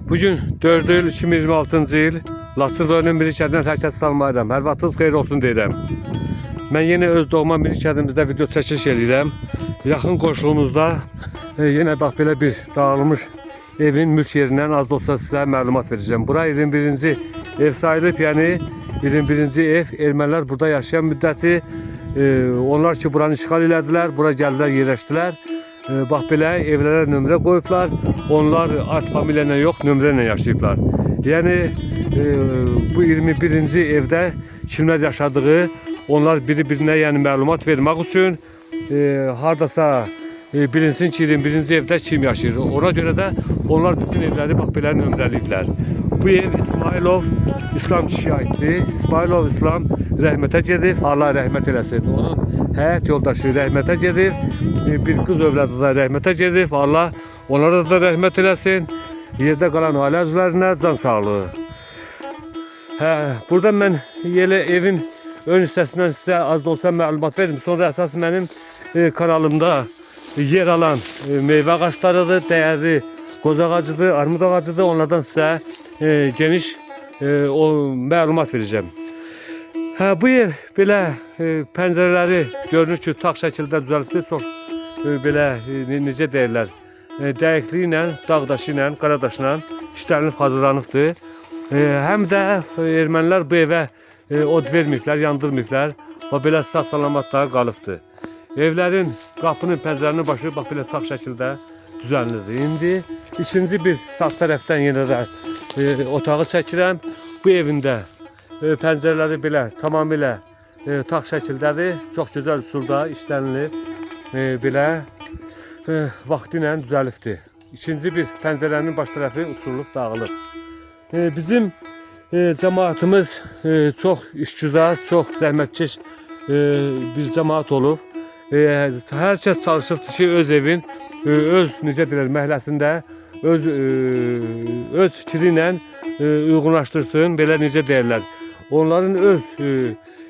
Bugün 4 iyul 2026-cı il Laçın rayonunun Mirik kədindən hər kəs salmayıram. Hər vaxtınız xeyir olsun deyirəm. Mən yenə öz doğma Mirik kədimizdə video çəkiliş edirəm. Yaxın qonşuluğumuzda yenə bax belə bir dağılmış evin mülk yerindən az da olsa sizə məlumat verəcəm. Bura 21-ci ev sayılıb, yəni 21-ci ev. Ermənilər burada yaşayan müddəti onlar ki buranı işğal elədilər, bura gəldilər, yerləşdilər. Bax belə evlərə nömrə qoyublar. Onlar ad familiya ilə yox, nömrə ilə yaşayıblar. Yəni bu 21-ci evdə kimlər yaşadığı, onlar biri-birinə yəni məlumat vermək üçün hardasa bilinsin ki 21-ci evdə kim yaşayır. Ona görə də onlar bütün evləri bax belə nömrəliyiblər. Bu ev İsmailov İslam kişiyə aiddir. İsmailov İslam rəhmətə gedib, Allah rəhmət eləsin. Onun həyat yoldaşı rəhmətə gedib, bir qız övladı da rəhmətə gedib. Allah onlara da rəhmət eləsin. Yerdə qalan ailə üzvlərinə can sağlığı. Burada mən elə evin ön hissəsindən sizə az da olsa məlumat verim. Sonra əsas mənim kanalımda yer alan meyvə ağaçlarıdır, dəyərli qoz ağacıdır, armud ağacıdır. Onlardan sizə geniş məlumat verəcəm. Bu ev belə pəncərələri görünür ki, tağ şəkildə düzəltdir. Çox belə necə deyirlər, dəyəkli ilə, dağ daşı ilə, qara daşla işlənib, hazırlanıbdır. Həm də ermənilər bu evə od verməyiblər, yandırmıyıblar və belə sağ-salamatda qalıbdır. Evlərin qapının, pəncərənin başı bax belə tağ şəkildə düzənlidir. İndi ikinci bir sağ tərəfdən yenə də otağı çəkirəm. Bu evində pəncərələri belə tamamilə tağ şəkildədir. Çox gözəl üsulda işlənilib. Belə vaxtı ilə düzəlibdir. İkinci bir pəncərənin baş tərəfi usullub dağılıb. Bizim cəmaatımız çox işgüzar, çox zəhmətkeş bir cəmaat olub. Hər kəs çalışıbdır ki, öz evin, öz necə deyirlər, məhləsində öz fikri ilə uyğunlaşdırsın, belə necə deyirlər. Onların öz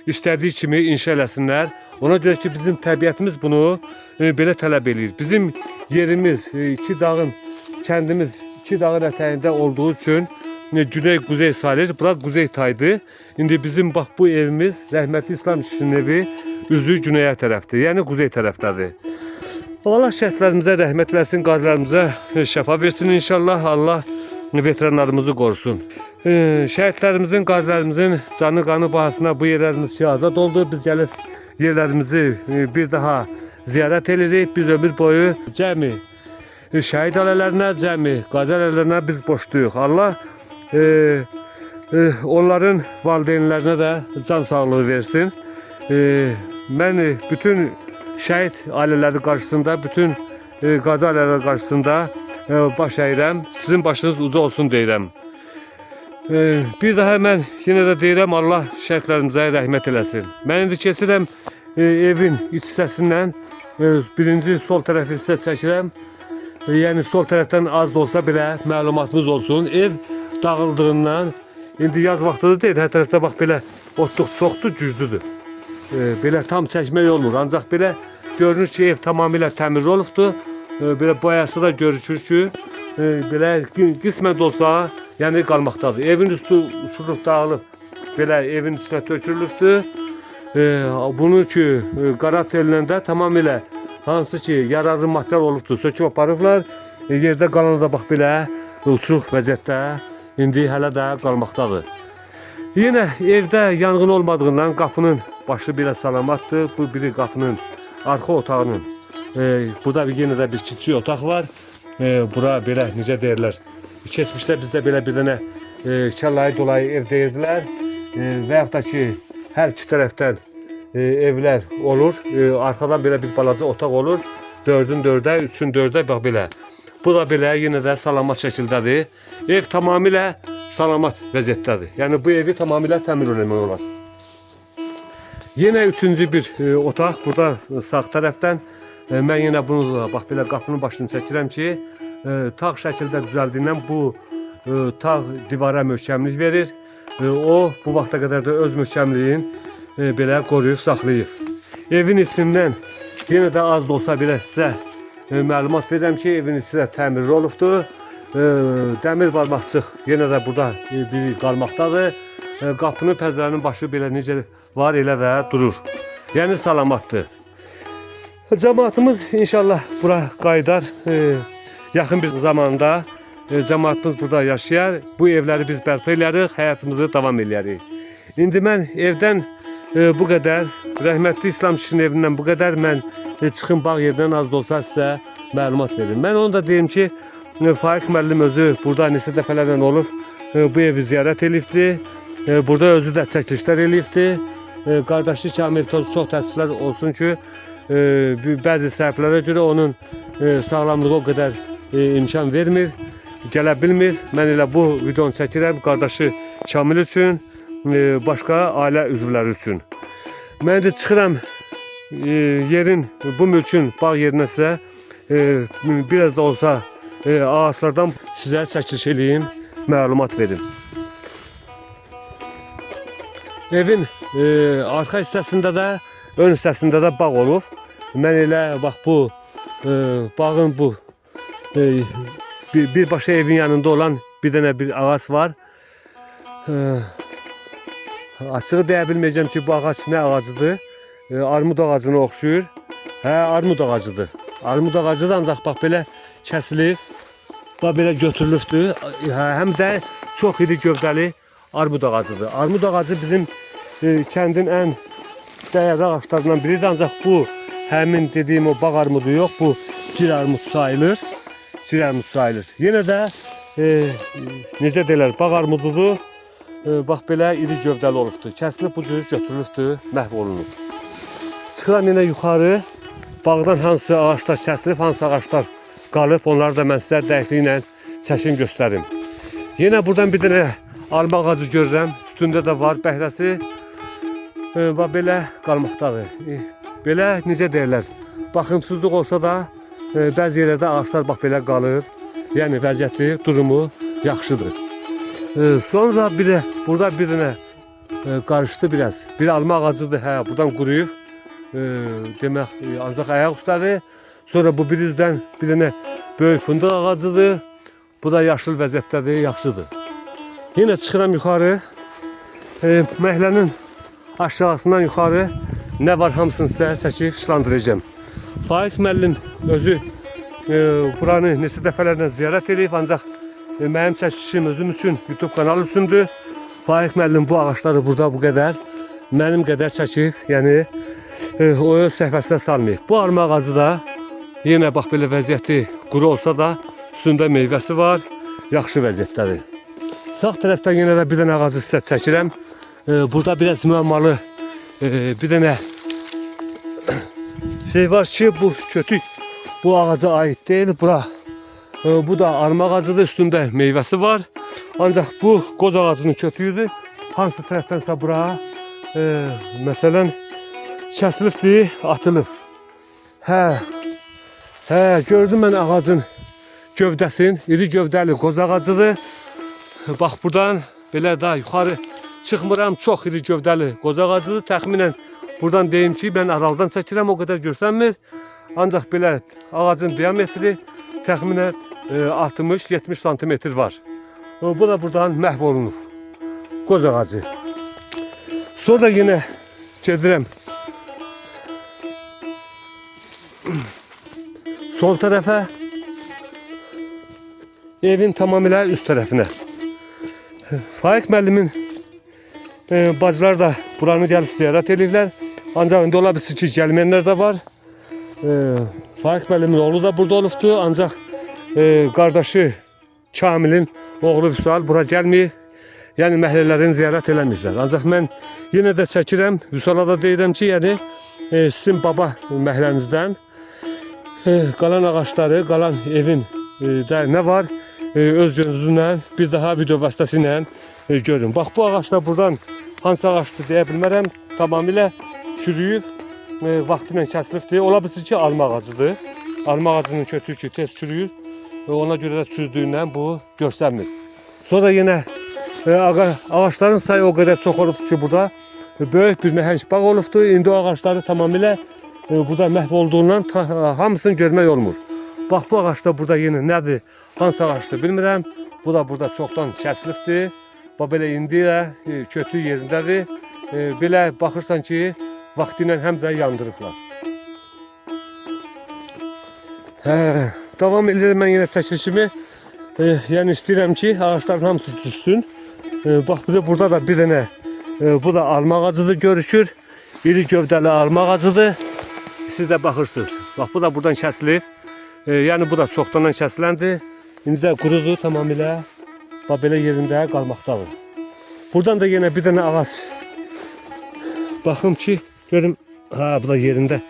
istədiyi kimi inşa eləsinlər. Ona görə ki, bizim təbiətimiz bunu belə tələb edir. Bizim yerimiz, iki dağın, kəndimiz iki dağın ətəyində olduğu üçün güney-quzey sayılır. Bura quzey taydır. İndi bizim bax bu evimiz, rəhmətli İslam kişinin evi üzü güneyə tərəfdir. Yəni quzey tərəfdədir. Allah şəhidlərimizə rəhmət eləsin, qazilərimizə şəfa versin inşallah. Allah veteranlarımızı qorusun. Şəhidlərimizin, qazilərimizin canı qanı bahasına bu yerlərimiz azad oldu. Biz gəlib yerlərimizi bir daha ziyarət edirik. Biz ömür boyu cəmi şəhid ailələrinə, cəmi qazi ailələrinə biz borcluyuq. Allah onların valideynlərinə də can sağlığı versin. Mən bütün şəhid ailələri qarşısında, bütün qazi ailələri qarşısında baş əyirəm. Sizin başınız uca olsun deyirəm. Bir daha mən yenə də deyirəm, Allah şəhidlərimizə rəhmət eləsin. Mən indi keçirəm evin iç hissəsindən birinci sol tərəfi hissə çəkirəm. Yəni sol tərəfdən az da olsa belə məlumatımız olsun. Ev dağıldığından, indi yaz vaxtıdır deyil, hər tərəfdə bax belə otluq çoxdur, güclüdür. Belə tam çəkmək olmur, ancaq belə görünür ki, ev tamamilə təmir olubdur. Belə boyası da görünür ki, belə qismən də olsa, yəni qalmaqdadır. Evin üstü usulub dağılıb, belə evin içinə tökülübdür. Bunu ki, qara telindən tamamilə hansı ki, yararlı material olubdur, söküb aparıblar. Yerdə qalanı da bax belə uçuruq vəziyyətdə, indi hələ də qalmaqdadır. Yenə evdə yanğın olmadığından qapının başı belə salamatdır. Bu biri qapının arxa otağının. Burada yenə də bir kiçik otaq var. Bura belə necə deyirlər. Keçmişdə bizdə belə bir dənə kəllayı dolayı ev deyirdilər. Və yaxud da ki, hər iki tərəfdən evlər olur. Arxadan belə bir balaca otaq olur. 4-ün 4-ə, 3-ün 4-ə bax belə. Bu da belə yenə də salamat şəkildədir. Ev tamamilə salamat vəziyyətdədir. Yəni bu evi tamamilə təmir eləmək olar. Yenə üçüncü bir otaq burada sağ tərəfdən. Mən yenə bunu bax belə qapının başını çəkirəm ki, tağ şəkildə düzəldiyindən bu tağ divara möhkəmlik verir. O bu vaxta qədər də öz möhkəmliyin belə qoruyub saxlayıb. Evin içindən yenə də az da olsa belə sizə məlumat verirəm ki, evin içi də təmirli olubdur. Dəmir barmaqçıq yenə də burada biri qalmaqdadır. Qapının pəncərənin başı belə necə var elə də durur. Yəni salamatdır. Cəmaatımız inşallah bura qayıdar. Yaxın bir zamanda cəmaatımız burada yaşayar. Bu evləri biz bərpa edərik, həyatımızı davam edərik. İndi mən evdən bu qədər, rəhmətli İslam kişinin evindən bu qədər mən çıxım bağ yerindən az da olsa sizə məlumat verim. Mən onu da deyim ki, Faiq müəllim özü burada neçə dəfələrlə olub bu evi ziyarət edibdi. Burada özü də çəkilişlər edibdi. Qardaşı Kamil Toz çox təəssüflər olsun ki, bəzi səbəblərə görə onun sağlamlığı o qədər imkan vermir, gələ bilmir. Mən elə bu videonu çəkirəm qardaşı Kamil üçün, başqa ailə üzvləri üçün. Mən də çıxıram yerin, bu mülkün bağ yerinə sizə biraz da olsa ağaçlardan sizə çəkiliş edeyim, məlumat verin. Evin arxa hissəsində də, ön hissəsində də bağ olub. Mən elə bax bu bağın bu birbaşa evin yanında olan bir dənə bir ağac var. Açığı deyə bilməyəcəm ki, bu ağac nə ağacıdır. Armud ağacına oxşuyur. Hə, armud ağacıdır. Armud ağacı da ancaq bax belə kəsilib, bax belə götürülübdür. Həm də çox iri gövdəli armud ağacıdır. Armud ağacı bizim kəndin ən dəyərli ağaçlarından biridir. Ancaq bu həmin dediyim o bağ armudu yox, bu cir armud sayılır. Cir armud sayılır. Yenə də necə deyirlər, bağ armududur. Bax belə iri gövdəli olubdur. Kəsilib bu cür götürülübdür, məhv olunub. Çıxıram yenə yuxarı. Bağdan hansı ağaçlar kəsilib, hansı ağaçlar qalıb, onları da mən sizə dəqiqliklə çəkim göstərim. Yenə buradan bir dənə alma ağacı görürəm. Üstündə də var bəhrəsi. Bax belə qalmaqdadır. Belə necə deyirlər, baxımsızlıq olsa da bəzi yerlərdə ağaçlar bax belə qalır. Yəni vəziyyəti, durumu yaxşıdır. Sonra bir də burada bir dənə qarışdı biraz. Bir alma ağacıdır, hə, buradan quruyub. Demək ancaq ayaq üstədir. Sonra bu bir üzdən bir dənə böyük fındıq ağacıdır. Bu da yaşıl vəziyyətdədir, yaxşıdır. Yenə çıxıram yuxarı. Məhəllənin aşağısından yuxarı nə var hamısını sizə çəkib işlandıracağım. Faiq müəllim özü buranı neçə dəfələrlə ziyarət edib, ancaq mənim çəkişim özüm üçün, YouTube kanalı üçündür. Faiq müəllim bu ağaçları burada bu qədər, mənim qədər çəkib, yəni o öz səhvəsinə salmayıb. Bu arma ağacı da yenə bax belə vəziyyəti quru olsa da üstündə meyvəsi var, yaxşı vəziyyətdədir. Sağ tərəfdən yenə də bir dənə ağacı sizə çəkirəm. Burada biraz müəmmalı bir dənə şey var ki, bu kötük bu ağaca aid deyil. Bu da arma ağacıdır, üstündə meyvəsi var. Ancaq bu qoz ağacının kötüyüdür. Hansı tərəfdənsə bura məsələn kəsilibdir, atılıb. Gördüm mən ağacın gövdəsini, iri gövdəli qoz ağacıdır. Bax buradan belə daha yuxarı çıxmıram, çox iri gövdəli qoz ağacıdır. Təxminən buradan deyim ki, mən aralıdan çəkirəm, o qədər görsənmir. Ancaq belə ağacın diametri təxminən 60-70 santimetr var. Bu da buradan məhv olunub. Qoz ağacı. Sonra yenə gedirəm sol tərəfə, evin tamamilə üst tərəfinə. Faiq müəllimin bacılar da buranı gəlib ziyarət edirlər. Ancaq indi ola bilsin ki, gəlməyənlər də var. Faiq müəllimin oğlu da burada olubdur. Ancaq qardaşı Kamilin oğlu Vüsal bura gəlməyib. Yəni məhəllələrini ziyarət eləmirlər. Ancaq mən yenə də çəkirəm. Vüsala da deyirəm ki, yəni sizin baba məhəllənizdən qalan ağaçları, qalan evin də nə var? Öz gözünüzlə bir daha video vasitəsilə görün. Bax bu ağaç da buradan hansı ağaçdır deyə bilmərəm. Tamamilə çürüyüb, vaxtı ilə kəsilibdir. Ola bilsin ki, alma ağacıdır. Alma ağacının kötüyü ki, tez çürüyür. Ona görə də çürüdüyündən bu görsənmir. Sonra yenə ağaçların sayı o qədər çox olubdur ki, burada böyük bir nəhəng bağ olubdur. İndi o ağaçları tamamilə burada məhv olduğundan hamısını görmək olmur. Bax bu ağaç da burada yenə nədir? hansı ağaçdır bilmirəm. Bu da burada çoxdan kəsilibdir. Bax belə indi də kötü yerindədir. Belə baxırsan ki, vaxtı ilə həm də yandırıblar. Davam edirəm mən yenə çəkilişimi. Yəni istəyirəm ki, ağaçların hamısı düşsün. Bax burada da bir dənə bu da alma ağacıdır görüşür. İri gövdəli alma ağacıdır. Siz də baxırsınız. Bax bu da buradan kəsilib. Yəni bu da çoxdandan kəsiləndir. İndi də qurudur tamamilə. Bax belə yerində qalmaqdadır. Buradan da yenə bir dənə ağac. Baxım ki, görüm. Bu da yerində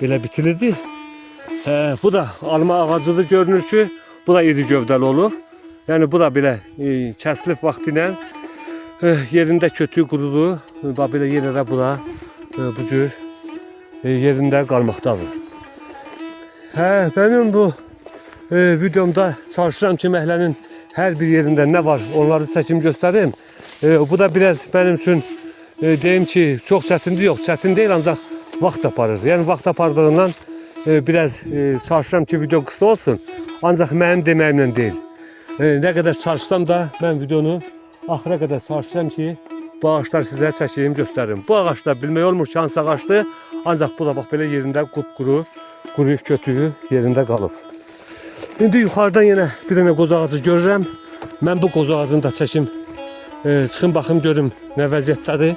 belə bitilirdi. Bu da alma ağacıdır görünür ki, bu da iri gövdəli olur. Yəni bu da belə kəsilib vaxtı ilə yerində kötü qurudur. Bax belə yenə də bu da bu cür yerində qalmaqdadır. Mənim bu videomda çalışıram ki, məhəllənin hər bir yerində nə var onları çəkim göstərim. Bu da biraz mənim üçün deyim ki, çox çətindir, yox çətin deyil, ancaq vaxt aparır. Yəni vaxt apardığından biraz çalışıram ki, video qısa olsun. Ancaq mənim deməyimlə deyil. Nə qədər çalışsam da mən videonu axıra qədər çalışıram ki, bu ağaçlar sizə çəkeyim, göstərim. Bu ağaçda bilmək olmur ki, hansı ağaçdır. Ancaq bu da bax belə yerində qupquru, quruyub kötüyü yerində qalıb. İndi yuxarıdan yenə bir dənə qoz ağacı görürəm. Mən bu qoz ağacını da çəkim. Çıxın baxım görüm nə vəziyyətdədir.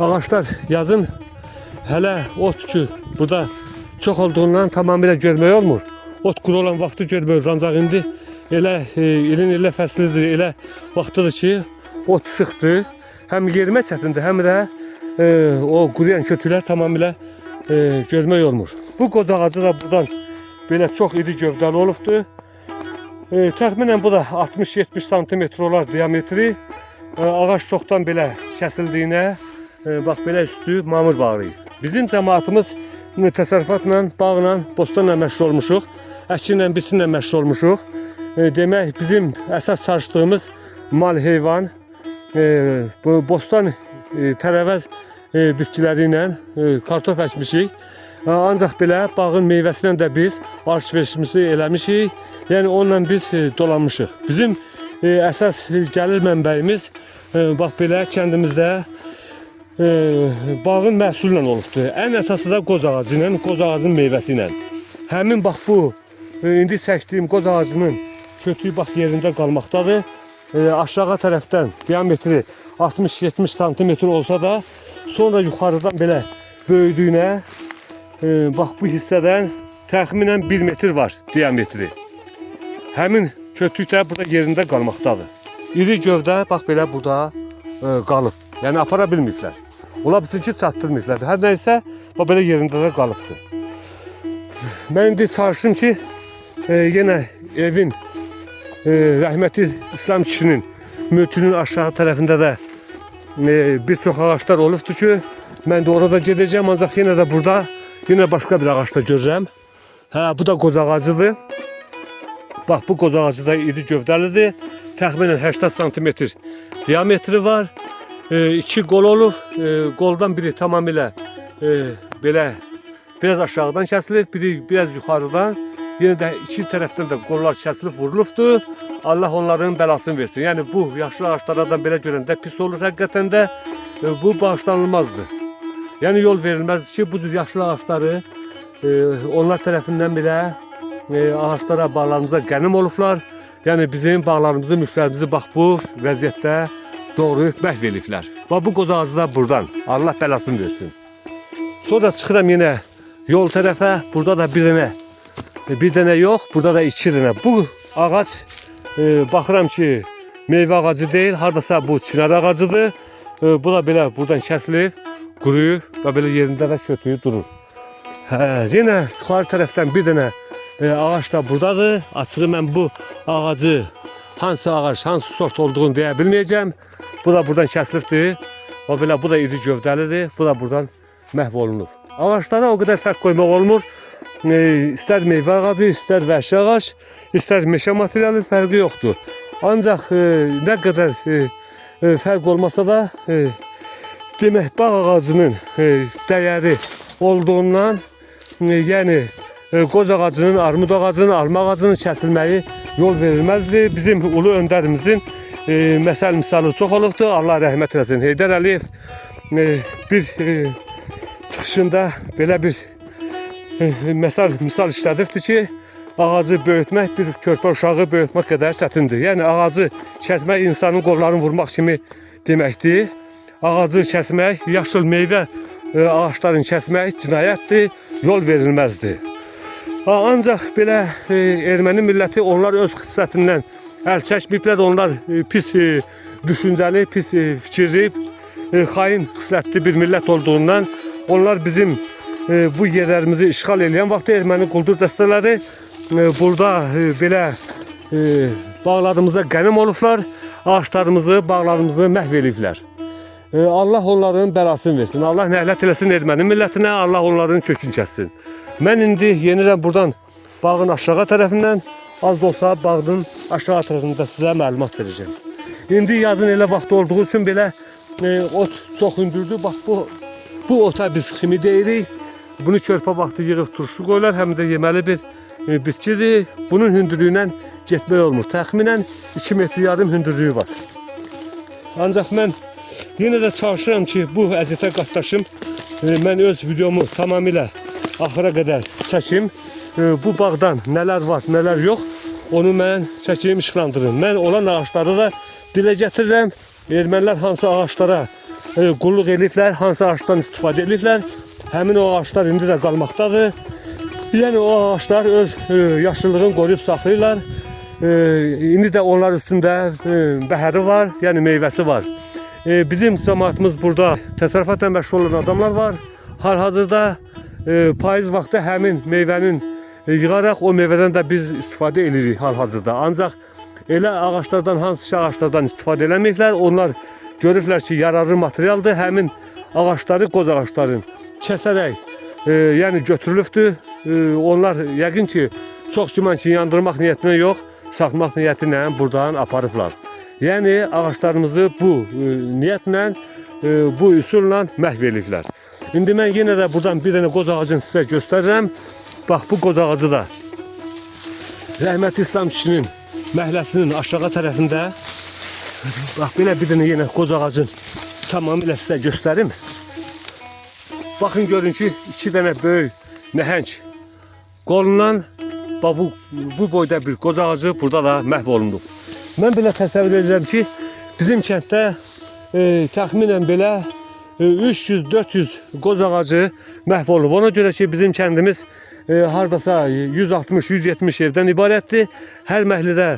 Ağaçlar yazın hələ ot ki, burada çox olduğundan tamamilə görmək olmur. Ot quru olan vaxtı görmür, ancaq indi elə ilin elə fəslidir, elə vaxtıdır ki, ot sıxdır. Həm yerimə çətindir, həm də o quruyan kötülər tamamilə görmək olmur. Bu qoz ağacı da buradan belə çox iri gövdəli olubdur. Təxminən bu da 60-70 sm olar diametri. Ağac çoxdan belə kəsildiyinə, bax belə üstü mamır bağlayıb. Bizim cəmaatımız təsərrüfatla, bağla, bostanla məşğul olmuşuq. Əkinlə, biçinlə məşğul olmuşuq. Demək, bizim əsas çalışdığımız mal, heyvan, bu bostan tərəvəz bitkiləri ilə kartof əkmişik. Ancaq belə bağın meyvəsi ilə də biz alış-verişimizi eləmişik. Yəni onunla biz dolanmışıq. Bizim əsas gəlir mənbəyimiz bax belə kəndimizdə bağın məhsulü ilə olubdur. Ən əsası da qoz ağacı ilə, qoz ağacının meyvəsi ilə. Həmin bax bu indi çəkdiyim qoz ağacının kötüyü bax yerində qalmaqdadır. Aşağı tərəfdən diametri 60-70 sm olsa da sonra yuxarıdan belə böyüdüyünə bax bu hissədən təxminən 1 metr var diametri. Həmin kötük də burada yerində qalmaqdadır. İri gövdə bax belə burada qalıb. Yəni apara bilməyiblər. Ola bilsin ki, çatdırmayıblar. Hər nəysə bax belə yerində də qalıbdır. Mən indi çalışım ki, yenə evin rəhmətli İslam kişinin mülkünün aşağı tərəfində də bir çox ağaçlar olubdur ki, mən də orada gedəcəm, ancaq yenə də burada yenə başqa bir ağaçda görürəm. Bu da qoz ağacıdır. Bax bu qoz ağacı da iri gövdəlidir. Təxminən 80 sm diametri var. 2 qol olub. Qoldan biri tamamilə belə biraz aşağıdan kəsilib, biri biraz yuxarıdan. Yenə də iki tərəfdən də qollar kəsilib vurulubdur. Allah onların bəlasını versin. Yəni bu yaşlı ağaçlardan belə görəndə pis olur həqiqətən də. Bu bağışlanılmazdır. Yəni yol verilməzdir ki, bu cür yaşlı ağaçları onlar tərəfindən belə ağaçlara, bağlarımıza qənim olublar. Yəni bizim bağlarımızı, mülklərimizi bax bu vəziyyətdə doğrayıb məhv ediblər. Bax bu qoz ağacı da buradan. Allah bəlasını versin. Sonra çıxıram yenə yol tərəfə. Burada da bir dənə yox, burada da 2 dənə. Bu ağac baxıram ki, meyvə ağacı deyil, hardasa bu çinar ağacıdır. Bu da belə buradan kəsilib, quruyub və belə yerində də kötüyü durur. Yenə yuxarı tərəfdən bir dənə ağac da buradadır. Açığı mən bu ağacı hansı ağac, hansı sort olduğunu deyə bilməyəcəm. Bu da buradan kəsilibdir. O belə bu da iri gövdəlidir. Bu da buradan məhv olunur. Ağaçlara o qədər fərq qoymaq olmur. İstər meyvə ağacı, istər vəhşi ağac, istər meşə materialı fərqi yoxdur. Ancaq nə qədər fərq olmasa da demək bağ ağacının dəyəri olduğundan, yəni qoz ağacının, armud ağacının, alma ağacının kəsilməyi yol verilməzdi. Bizim ulu öndərimizin məsəl misalı çox olubdur. Allah rəhmət eləsin. Heydər Əliyev bir çıxışında belə bir misal işlədirdi ki, ağacı böyütmək bir körpə uşağı böyütmək qədər çətindir. Yəni ağacı kəsmək insanın qollarını vurmaq kimi deməkdir. Ağacı kəsmək, yaşıl meyvə ağaçların kəsmək cinayətdir, yol verilməzdir. Ancaq belə erməni milləti onlar öz xisletindən əl çəkməyiblər. Onlar pis düşüncəli, pis fikirli, xain xislətli bir millət olduğundan onlar bizim bu yerlərimizi işğal edən vaxtı erməni quldur dəstələri burada belə bağlarımıza qənim olublar, ağaçlarımızı, bağlarımızı məhv ediblər. Allah onların bəlasını versin. Allah nəhlət eləsin erməni millətinə, Allah onların kökünü kəssin. Mən indi yenirəm buradan bağın aşağı tərəfindən, az da olsa bağın aşağı tərəfində sizə məlumat verəcəm. İndi yazın elə vaxtı olduğu üçün belə ot çox hündürdür. Bax bu ota biz ximi deyirik. Bunu körpə vaxtı yığıb turşu qoyurlar, həm də yeməli bir bitkidir. Bunun hündürlüyündən getmək olmur. Təxminən 2 metr yarım hündürlüyü var. Ancaq mən yenə də çalışıram ki, bu əziyyətə qatlaşım. Mən öz videomu tamamilə axıra qədər çəkim. Bu bağdan nələr var, nələr yox, onu mən çəkim, işıqlandırırım. Mən olan ağaçları da dilə gətirirəm. Ermənilər hansı ağaçlara qulluq ediblər, hansı ağaçdan istifadə ediblər, həmin o ağaçlar indi də qalmaqdadır. Yəni o ağaçlar öz yaşıllığını qoruyub saxlayırlar. İndi də onlar üstündə bəhəri var, yəni meyvəsi var. Bizim cəmaatımız burada təsərrüfatla məşğul olan adamlar var. Hal-hazırda payız vaxtı həmin meyvənin yığaraq o meyvədən də biz istifadə edirik hal-hazırda. Ancaq elə ağaçlardan, hansı ağaçlardan istifadə eləməyiblər, onlar görürlər ki, yararlı materialdır. Həmin ağaçları, qoz ağaçların kəsərək, yəni götürülübdür. Onlar yəqin ki, çox güman ki, yandırmaq niyyətinə yox, saxmaq niyyəti ilə buradan aparıblar. Yəni ağaçlarımızı bu niyyətlə, bu üsulla məhv ediblər. İndi mən yenə də buradan bir dənə qoz ağacını sizə göstərirəm. Bax bu qoz ağacı da rəhmətli İslam kişinin məhləsinin aşağı tərəfində. Bax belə bir dənə yenə qoz ağacını tamamilə sizə göstərim. Baxın görün ki, 2 dənə böyük nəhəng qolundan bu boyda bir qoz ağacı burada da məhv olundu. Mən belə təsəvvür edirəm ki, bizim kənddə təxminən belə 300-400 qoz ağacı məhv olub. Ona görə ki, bizim kəndimiz hardasa 160-170 evdən ibarətdir. Hər məhəllədə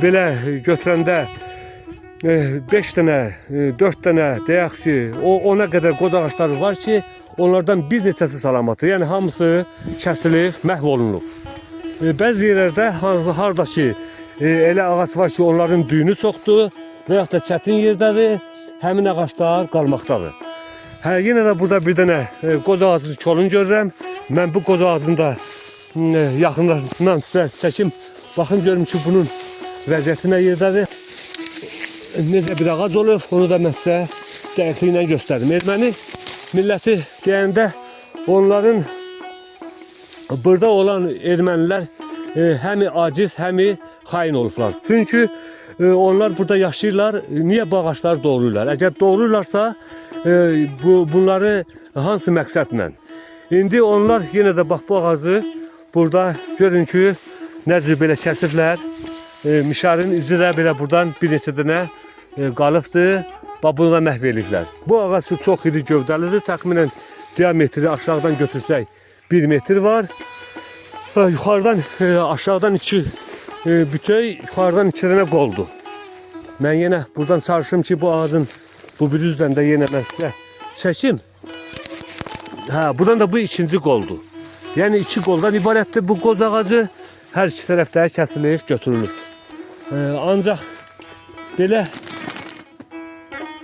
belə götürəndə 5 dənə, 4 dənə deyək ki, ona qədər qoz ağaçları var ki, onlardan bir neçəsi salamatdır. Yəni hamısı kəsilib, məhv olunub. Bəzi yerlərdə harda ki, elə ağac var ki, onların düyünü çoxdur və yaxud da çətin yerdədir, həmin ağaçlar qalmaqdadır. Yenə də burada bir dənə qoz ağacının kolunu görürəm. Mən bu qoz ağacını da yaxından sizə çəkim. Baxın görüm ki, bunun vəziyyəti nə yerdədir. Necə bir ağac olub, onu da mən sizə dəqiqliklə göstərdim. Erməni milləti deyəndə onların burada olan ermənilər həmi aciz, həmi xain olublar. Çünki onlar burada yaşayırlar, niyə bu ağaçları doğrayırlar? Əgər doğrayırlarsa, bunları hansı məqsədlə? İndi onlar yenə də bax bu ağacı burada görün ki, necə belə kəsiblər. Mişarın izi də belə buradan bir neçə dənə qalıbdır. Bunu da məhv ediblər. Bu ağac çox iri gövdəlidir. Təxminən diametri aşağıdan götürsək 1 metr var. Yuxarıdan aşağıdan 2 bütöy, yuxarıdan 2 dənə qoldur. Mən yenə buradan çalışım ki, bu ağacın bu bir üzdən də yenə mən çəkim. Buradan da bu ikinci qoldur. Yəni 2 qoldan ibarətdir bu qoz ağacı. Hər iki tərəfdə kəsilib, götürülür. Ancaq belə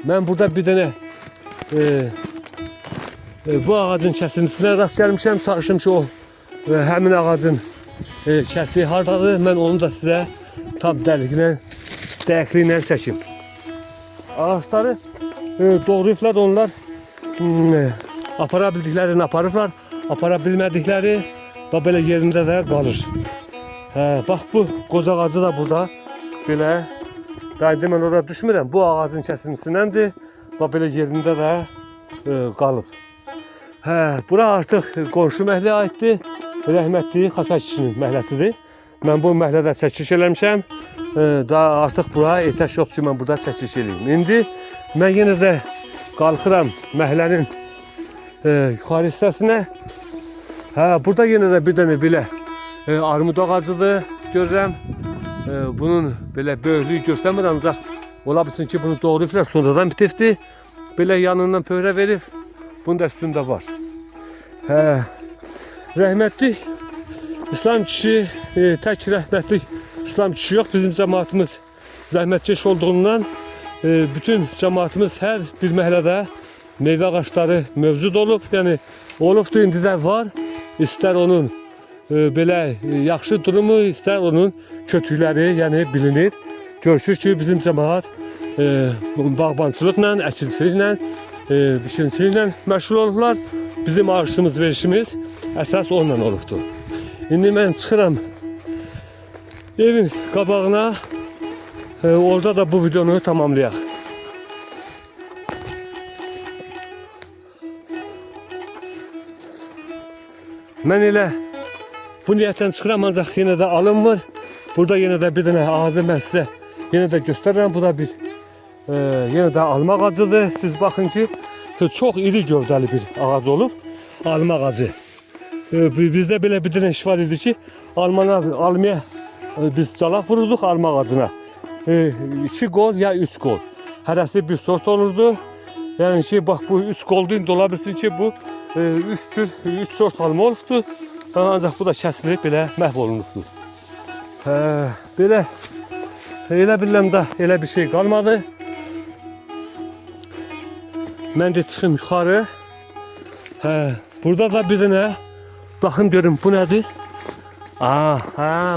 mən burada bir dənə bu ağacın kəsintisinə rast gəlmişəm. Çalışım ki, o həmin ağacın kəsi hardadır. Mən onu da sizə tam dəqiqliklə çəkim. Ağaçları doğrayıblar, onlar apara bildiklərini aparıblar. Apara bilmədikləri bax belə yerində də qalır. Bax bu qoz ağacı da burada belə. Daha mən oraya düşmürəm. Bu ağacın kəsilməsindəndir. Bax belə yerində də qalıb. Bura artıq qonşu məhəlləyə aiddir. Rəhmətli Xəsən kişinin məhəlləsidir. Mən bu məhəllədə çəkiliş eləmişəm. Daha artıq bura ehtiyac yoxdur ki, mən burada çəkiliş eləyim. İndi mən yenə də qalxıram məhəllənin yuxarı hissəsinə. Burada yenə də bir dənə belə armud ağacıdır görürəm. Bunun belə böyüklüyü göstərmir, ancaq ola bilsin ki, bunu doğrayıblar, sonradan bitibdir. Belə yanından pöhrə verib. Bunun da üstündə var. Rəhmətli İslam kişi, tək rəhmətli İslam kişi yox. Bizim cəmaatımız zəhmətkeş olduğundan bütün cəmaatımız hər bir məhəllədə meyvə ağaçları mövcud olub. Yəni olubdur, indi də var. İstər onun belə yaxşı durumu, istər onun kötükləri, yəni bilinir. Görüşür ki, bizim cəmaat bağbançılıqla, əkilçiliklə, biçinçiliklə məşğul olublar. Bizim alışımız, verişimiz əsas onunla olubdur. İndi mən çıxıram evin qabağına, orada da bu videonu tamamlayaq. Mən elə bu niyyətdən çıxıram, ancaq yenə də alınmır. Burada yenə də bir dənə ağacı mən sizə yenə də göstərirəm. Bu da bir yenə də alma ağacıdır. Siz baxın ki, çox iri gövdəli bir ağac olub. Alma ağacı. Bizdə belə bir dənə iş var idi ki, almaya biz calaq vururduq alma ağacına. 2 qol ya 3 qol. Hərəsi bir sort olurdu. Yəni ki, bax bu 3 qoldu. İndi ola bilsin ki, bu 3 sort alma olubdur. Ancaq bu da kəsilib, belə məhv olunubdur. Belə, elə biləm də elə bir şey qalmadı. Mən də çıxım yuxarı. Burada da bir dənə, baxın görün bu nədir?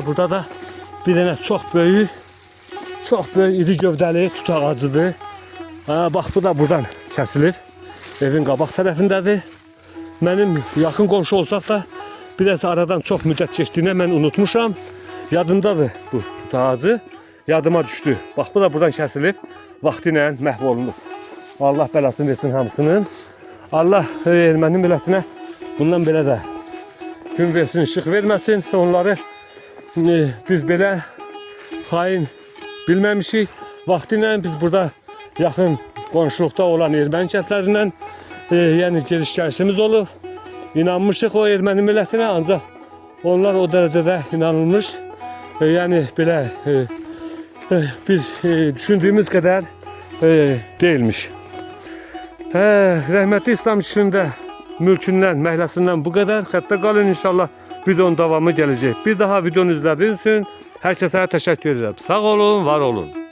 Burada da bir dənə çox böyük iri gövdəli tut ağacıdır. Bax bu da buradan kəsilib. Evin qabaq tərəfindədir. Mənim yaxın qonşu olsaq da biraz aradan çox müddət keçdiyinə mən unutmuşam. Yadımdadır bu tut ağacı. Yadıma düşdü. Bax bu da buradan kəsilib. Vaxtı ilə məhv olunub. Allah bəlasını versin hamısının. Allah erməni millətinə bundan belə də gün versin, işıq verməsin. Onları biz belə xain bilməmişik. Vaxtı ilə biz burada yaxın qonşuluqda olan erməni kəndlərindən yəni gediş-gəlişimiz olub. İnanmışıq o erməni millətinə, ancaq onlar o dərəcədə inanılmış. Yəni belə biz düşündüyümüz qədər deyilmiş. Rəhmətli İslam kişinin də mülkündən, məhləsindən bu qədər. Xəttə qalın, inşallah videonun davamı gələcək. Bir daha videonu izlədiyiniz üçün hər kəsə təşəkkür edirəm. Sağ olun, var olun.